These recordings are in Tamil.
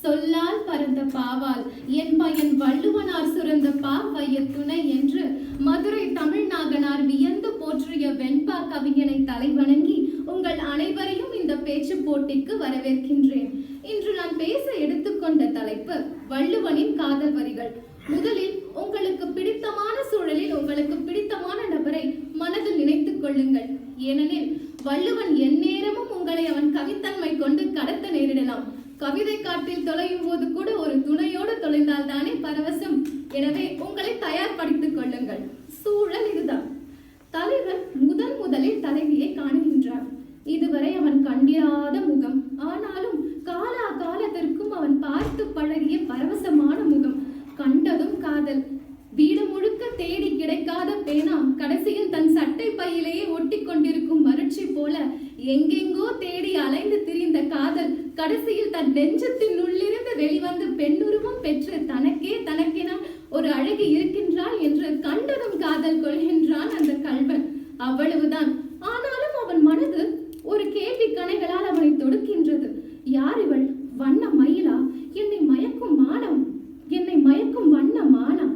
சொல்லால் பரந்த பாவால் என் பயன் வள்ளுவனார் சுரந்த பாவைய துணை என்று மதுரை தமிழ்நாகனார் வியந்து போற்றிய வெண்பா கவிஞனை தலைவணங்கி உங்கள் அனைவரையும் இந்த பேச்சு போட்டிக்கு வரவேற்கின்றேன். இன்று நான் பேச எடுத்துக்கொண்ட தலைப்பு வள்ளுவனின் காதல் வரிகள். முதலில் உங்களுக்கு பிடித்தமான சூழலில் உங்களுக்கு பிடித்தமான நபரை மனதில் நினைத்துக் கொள்ளுங்கள். ஏனெனில் வள்ளுவன் எந்நேரமும் உங்களை அவன் கவித்தன்மை கொண்டு கடத்த நேரிடலாம். கவிதை காட்டில் தொலையும் போது கூட ஒரு துணையோடு தொலைந்தால் தானே பரவசம். எனவே உங்களை தயார்படுத்திக் கொள்ளுங்கள். சூழல் இதுதான். தலைவன் முதலில் தலைவியை காணுகின்றான். இதுவரை அவன் கண்டிராத முகம், ஆனாலும் காலா காலத்திற்கும் அவன் பார்த்து பழகிய பரவசமான முகம். கண்டதும் காதல். வீடு முழுக்க தேடி கிடைக்காத பேனா கடைசியில் தன் சட்டை பையிலேயே ஒட்டி கொண்டிருக்கும் மருட்சி போல எங்கெங்கோ தேடி அலைந்து திரிந்த காதல் கடைசியில் தன் நெஞ்சத்தின் உள்ளிருந்து வெளிவந்து பெண்ணுருவம் பெற்று தனக்கென ஒரு அழகி இருக்கின்றாள் என்று கண்டதும் காதல் கொள்கின்றான் அந்த கள்வன். அவ்வளவுதான். ஆனாலும் அவன் மனது ஒரு கேள்வி கணைகளால் அவனை தொடுக்கின்றது. யார் இவள்? வண்ண மயிலா? என்னை மயக்கும் மானம், என்னை மயக்கும் வண்ண மானம்,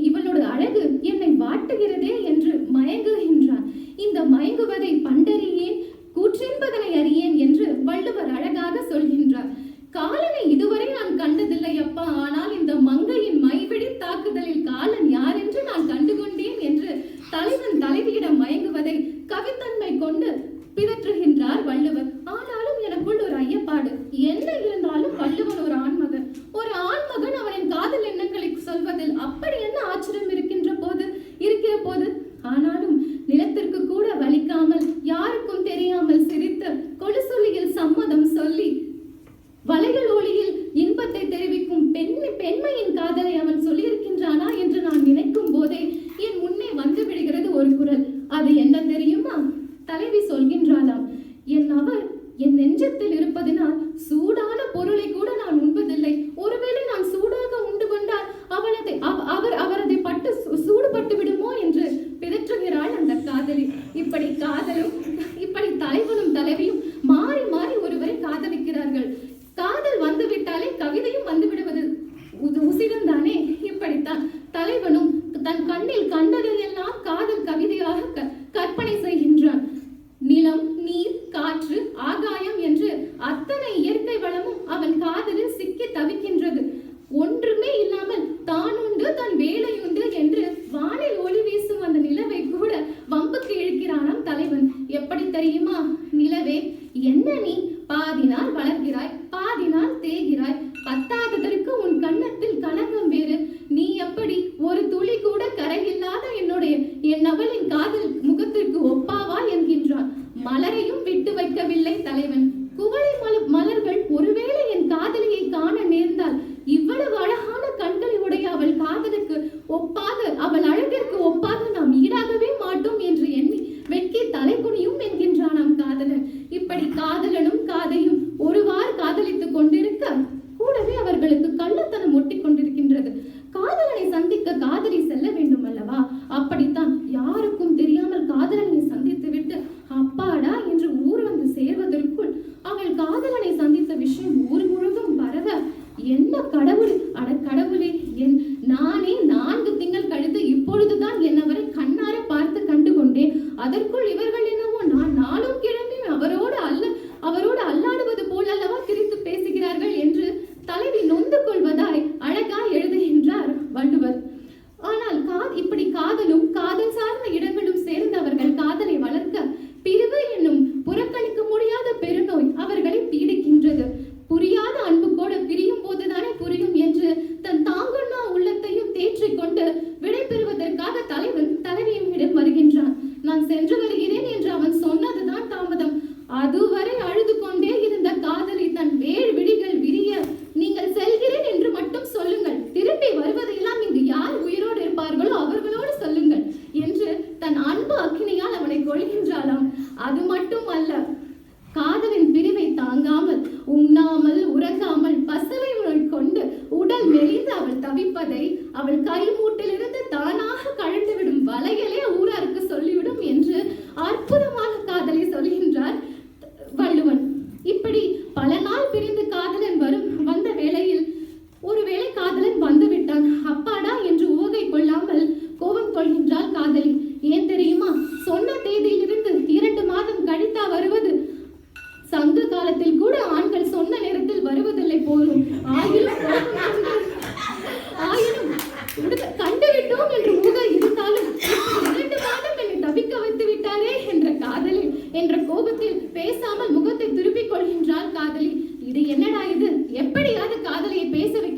இவளோட அழகு என்னை வாட்டுகிறதே என்று மயங்குகின்றான். இந்த மயங்குவதை பண்டறியேன், கூற்றென்பதனை அறியேன் என்று வள்ளுவர் அழகாக சொல்கின்றார். காலனை இதுவரை நான் கண்டதில்லை அப்பா, ஆனால் இந்த மங்கையின் மைவிழி தாக்குதலில் காலன் யார் என்று நான் கண்டுகொண்டேன் என்று தலைவன் தலைவியிடம் மயங்குவதை கவித்தன்மை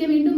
வேண்டும்